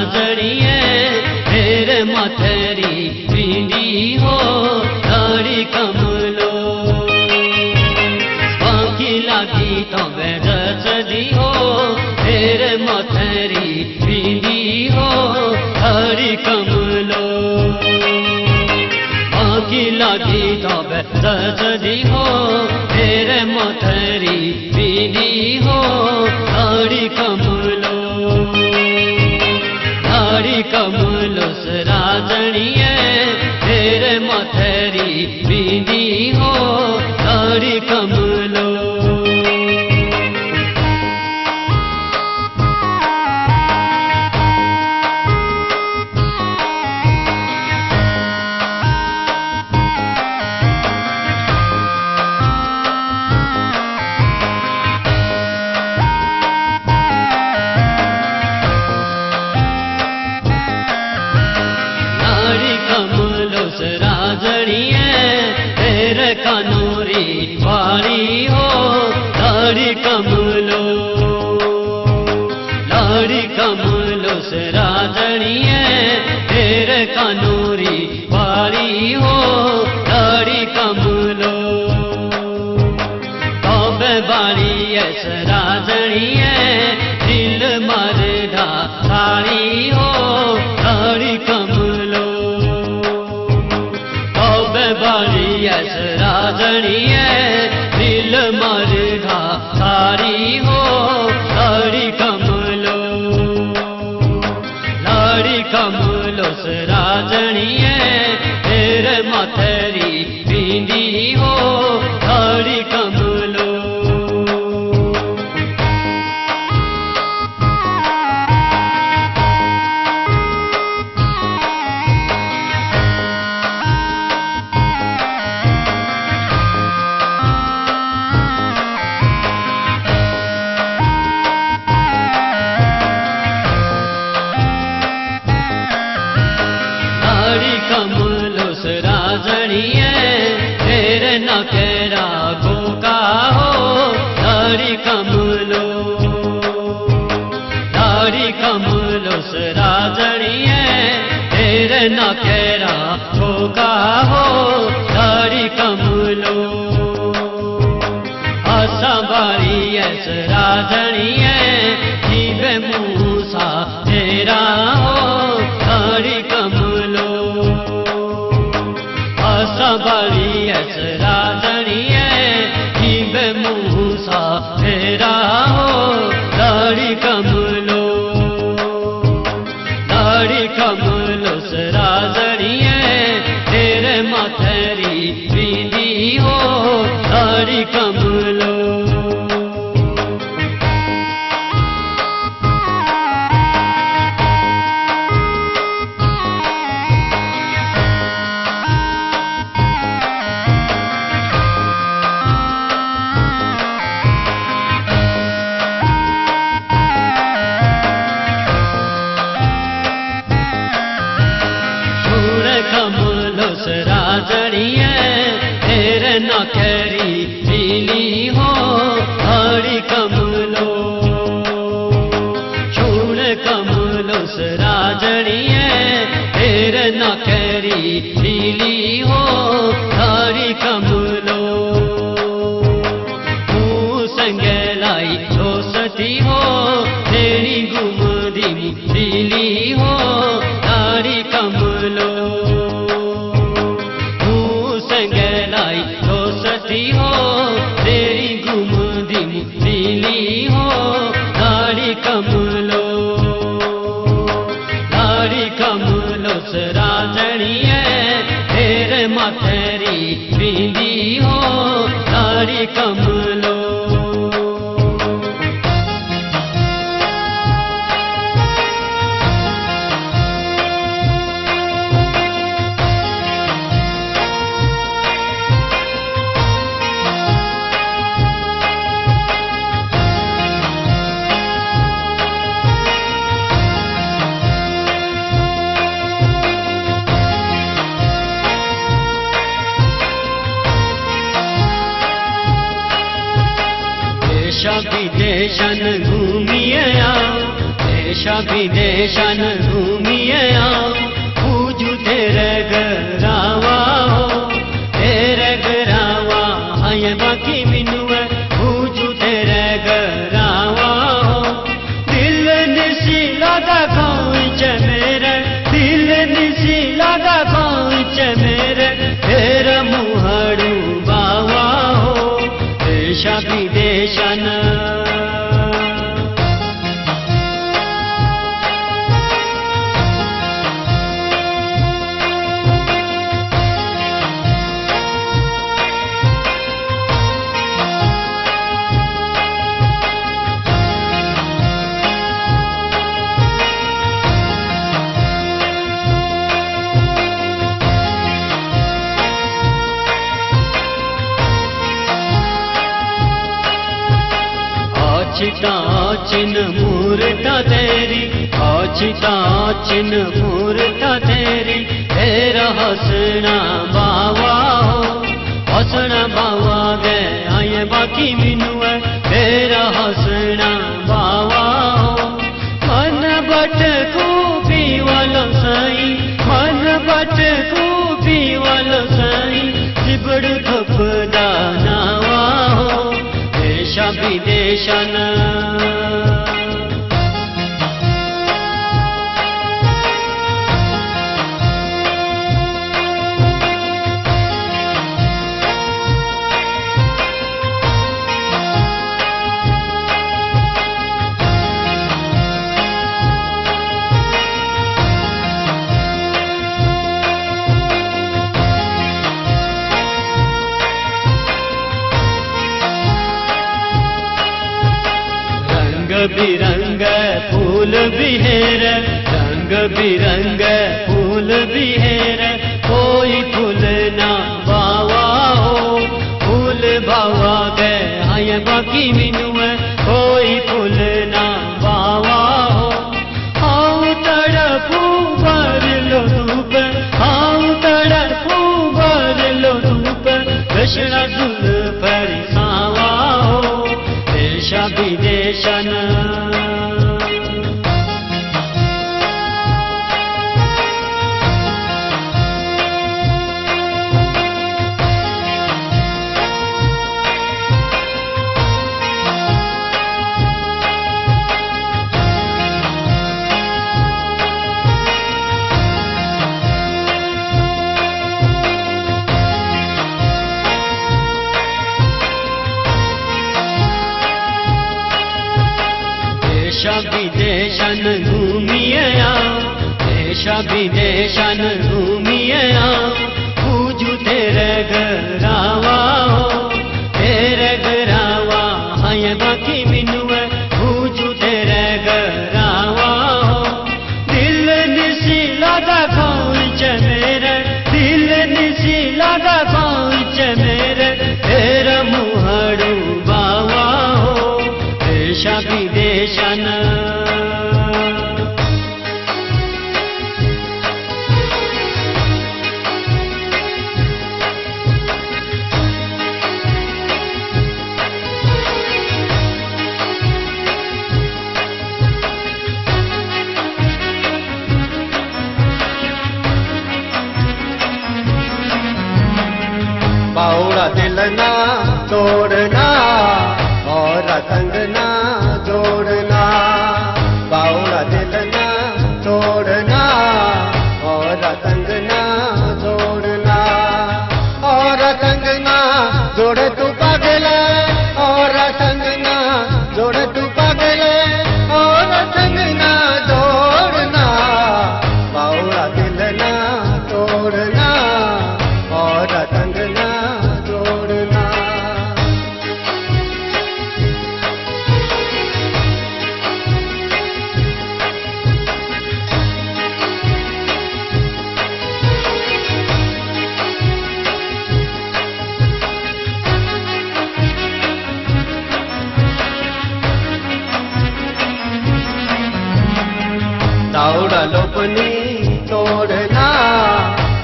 राजड़िए तेरे मथरी बिंदी हो लाड़ी कमलो बाकी लागी तो रचदी हो तेरे मथरी बिंदी हो लाड़ी कमलो बाकी लागी तो रचदी हो तेरे मथरी बिंदी हो लाड़ी कमलो लाड़ी कमलो राजड़िए तेरे मथरी बिंदी हो लाड़ी कमलो राजड़िए तेरे कानूरी वाली हो लाड़ी कमलो से राजड़िए तेरे कानूरी वाली हो लाड़ी कमलो तोबे बाड़ी ऐस राजड़िए दिल मरदा साड़ी हो लाड़ी कमलो बाड़ी ऐस राजड़िए दिल मरदा सारी हो लाड़ी कमलो से राजड़िए तेरे मथरी बिंदी हो लाड़ी कमलो कमलो से राजड़िए तेरे नकेरा गोका हो लाड़ी कमलो से राजड़िए तेरे नकेरा गोका हो लाड़ी कमलो असबारी ऐस राजड़िए जीवे मूसा तेरा हो लाड़ी कमलो असबारी ऐस राजड़िए जीवे मूसा तेरा हो लाड़ी कमलो से राजड़िए तेरे मथरी बिंदी हो लाड़ी कमलो कमलो से राजड़िए तेरे नकेरी पीली हो लाड़ी कमलो कमलो से राजड़िए तेरे नकेरी पीली हो लाड़ी कमलो तू संगलाई दोस्ती हो तेरी गुमदी पीली हो लाड़ी कमलो हो तेरी गुमदी पीली हो लाड़ी कमलो से राजड़िए तेरे मथरी बिंदी हो लाड़ी कमलो विदेशन घूमिए आओ देशा विदेशान घूमिए आओ, पूजू तेरे गरावा हो, तेरे गरावा हाय बाकी मिनू है, पूजू तेरे गरावा हो। दिल निसी लगा खोच मेरे, दिल निसी लगा खोच मेरे, तेरा मुहाड़ू बावा हो, देशा विदेशान। आचिन मूर्ता तेरी, आचिन मूर्ता तेरी, तेरा हंसना बावा हो, हंसना बावा गे आए बाकी मिनू है, तेरा हंसना बावा हो। मन बट खूबी वालो साई, मन बट खूबी वालो साई, जिबड़ थपदा नावा हो, देशा विदेशान। बिरंग फूल बिहेर, रंग बिरंग फूल बिहेर, कोई फूल ना बावा हो, फूल बावा गे हाय बाकी मिनू है, कोई फूल ना बावा हो। आऊं तड़पू भर लो धूप, आऊं तड़पू भर लो धूप, कृष्ण जुल्फर सावा हो, देशा विदेशान। देशा विदेशान घूमिए आओ, देशा विदेशान घूमिए आओ, पूजू तेरे गरावा हो, तेरे गरावा हाय बाकी मिनू है, पूजू तेरे गरावा हो। दिल निसी लगा खोच मेरे, दिल निसी लगा खोच मेरे, तेरा मुहाड़ू बावा हो, देशा विदेशान। बावड़ा दिल ना तोड़ना और संग ना जोड़ना, बावड़ा दिल ना तोड़ना और संग ना जोड़ना, और संग ना जोड़ तू पागल, और संग ना जोड़ तू पागल, और संग ना जोड़ना, बावड़ा दिल ना तोड़ना और संग ना जोड़ना। दावड़ा लोपनी तोड़ना,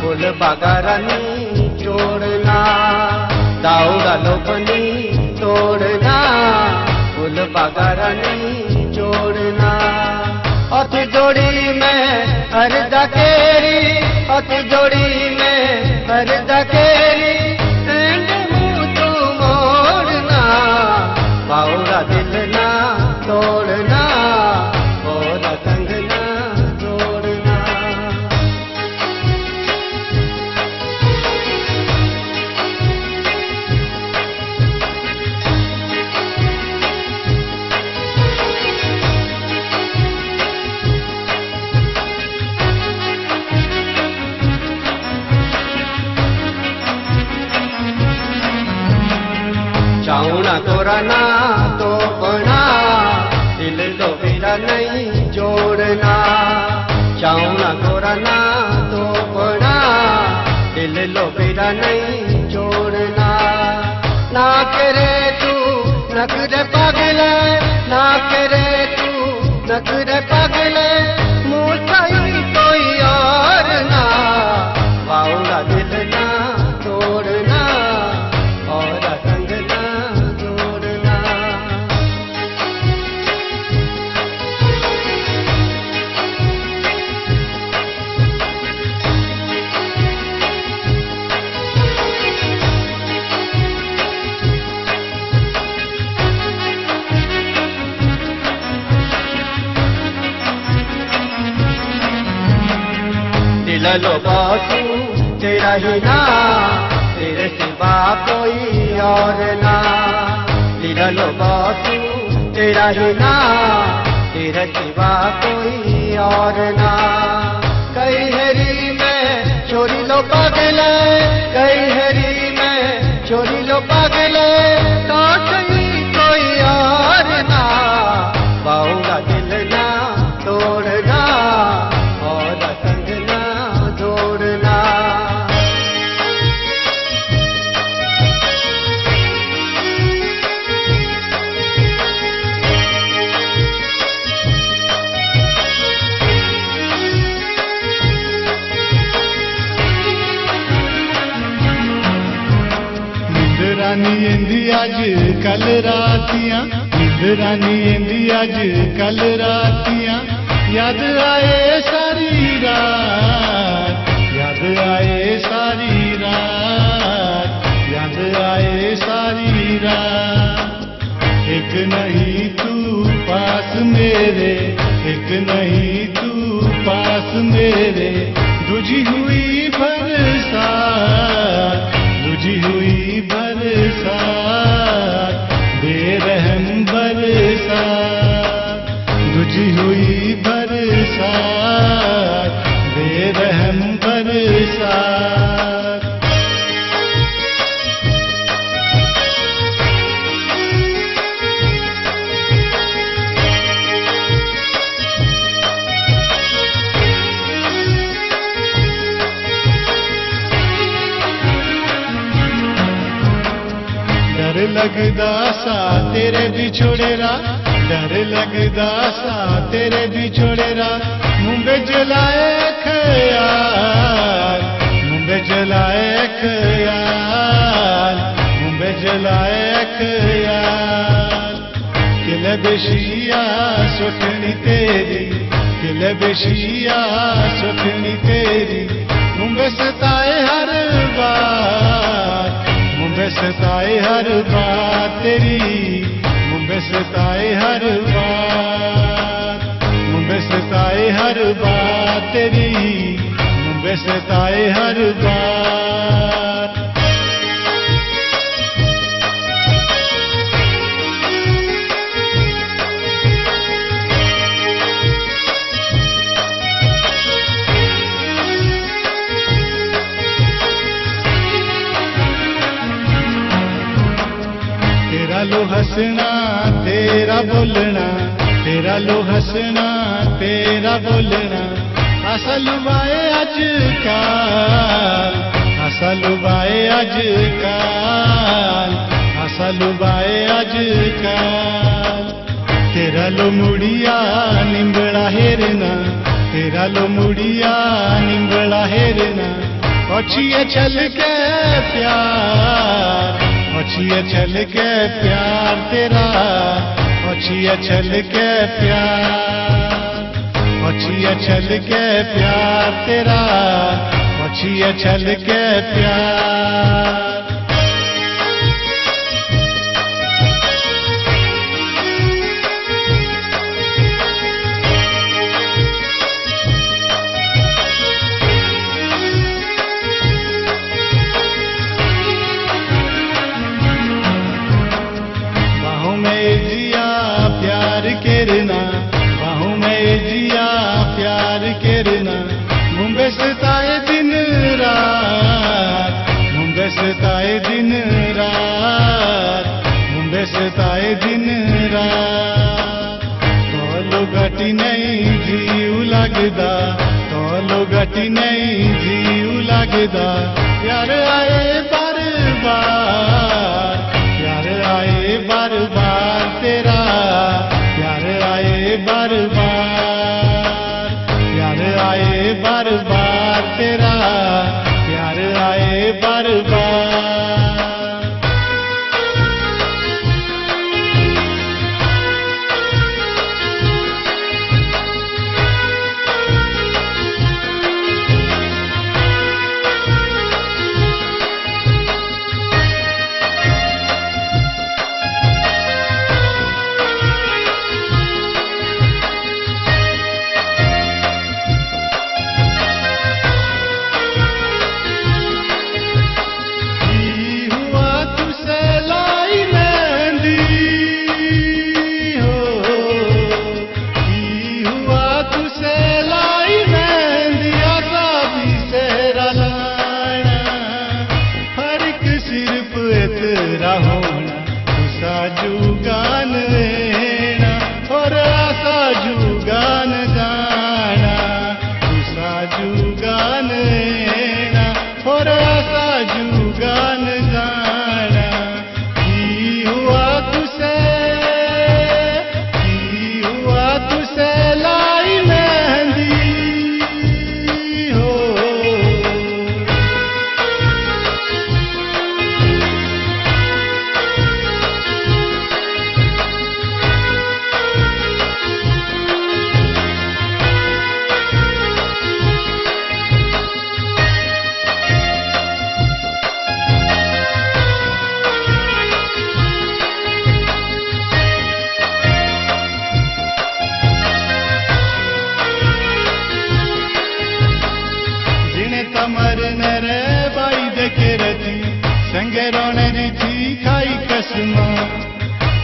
फूल बागारानी जोड़ना, दावड़ा लोपनी तोड़ना, फूल बागारानी जोड़ना, अर्धा केरी हथ जोड़ी में अर्धा केरी एंड मुंह तू मोड़ना बाउरा दिल ना तोड़ना मोरा संग ना जोड़ना। चाऊना तोरा ना तो बना दिल तो मेरा नहीं जोड़ना चाऊना तोरा ना तो बना दिल लो मेरा नहीं जोड़ना। ना करे तू नखरे पागले ना करे तू नखरे पागले मुझाई कोई और ना बाउला दिल ना तोड़ना और संग ना जोड़ना। दिल लो बातू तेरा ही ना तेरे सिवा कोई और ना दिल लो बातू तेरा ही ना तेरे सिवा कोई और ना। कई हरी में चोरी लो पागले कई हरी में चोरी लो पागले काटई कोई और ना बाउला दिल ना तोड़ना और संग ना जोड़ना। रानी एंदी अज कल रातियां रानी एंदी अज कल रातियां याद आए सारी रात याद आए सारी रात याद आए सारी रात। एक नहीं तू पास मेरे एक नहीं तू पास मेरे दूजी हुई बरसात दूजी हुई बरसात बेरहम बरसात दूजी हुई बरसात बेरहम बरसात। डर लगदा सा तेरे बिछोड़ेरा डर लगदा सा तेरे बिछोड़ेरा मुंबे जलाए ख्याल मुंबे जलाए ख्याल मुंबे जलाए ख्याल। किल बेशिया सुठनी तेरी किल बेशिया सुठनी तेरी मुंबे सताए हर बार मुंबे सताए हर बात तेरी मुंबे सताए हर बात मुंबे सताए हर बात तेरी मुंबे सताए हर बात। तेरा लो हंसना तेरा बोलना तेरा लो हंसना तेरा बोलना आशा लुभाए अजकाल आशा लुभाए अजकाल आशा लुभाए अजकाल। तेरा लो मुड़िया निंबड़ा हेरना तेरा लो मुड़िया निंबड़ा हेरना पछिए चल के प्यार पछिए चल के प्यार तेरा पछिए चल के प्यार पछिया छल के प्यार तेरा, पछिया छल के प्यार। बाहों में जिया प्यार केरना, बाहों में जिया प्यार केरना, मुंबई सताए दिन रात, मुंबई सताए दिन रात, मुंबई सताए दिन रात। तोलो घटी नहीं जीव लगदा, तोलो घटी नहीं जीव लगदा, प्यार आए बार बार, प्यार आए बार बार तेरा, प्यार आए बार बार, प्यार आए बार बार तेरा, प्यार आए बार बार।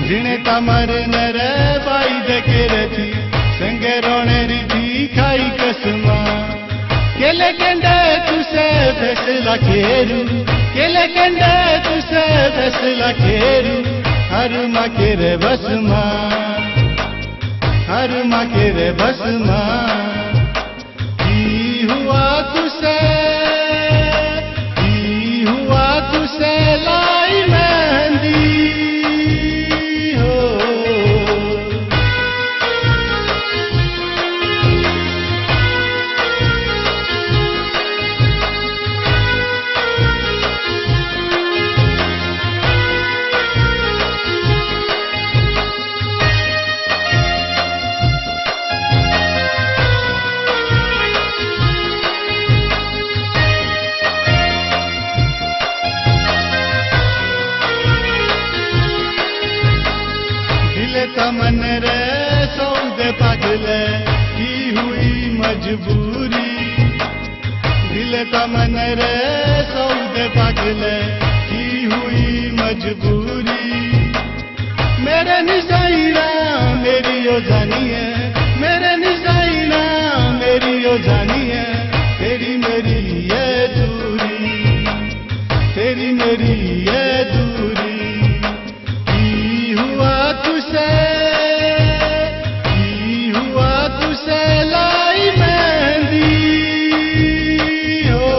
जिने तमर नर बाई देखे रथी संगे रोने रिथी खाई कसमा। केले कंडे तुसे फैसला खेरू, केले कंडे तुसे फैसला खेरू, हर माँ के रे बसमा, हर माँ के रे बसमा। की हुआ तुसे, की हुआ तुसे लाई मेहंदी हो। तमन रे सौदे पागले की हुई मजबूरी, दिल तमन रे सौदे पागले की हुई मजबूरी। मेरे निशाइना मेरी ओ जानिए, मेरे निशाइना मेरी ओ जानिए, तेरी मेरी ये दूरी, तेरी मेरी ये दूरी। की हुआ तुसे, की हुआ तुसे लाई मेहंदी हो।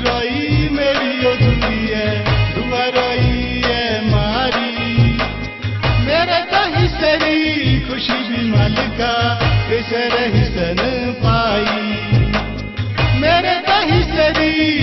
रोई मेरी अधूरी है, दुआ रोई है मारी। मेरे तो हिस्सेरी खुशी भी मालिका इस हिस्सन पाई, मेरे तो हिस्सेरी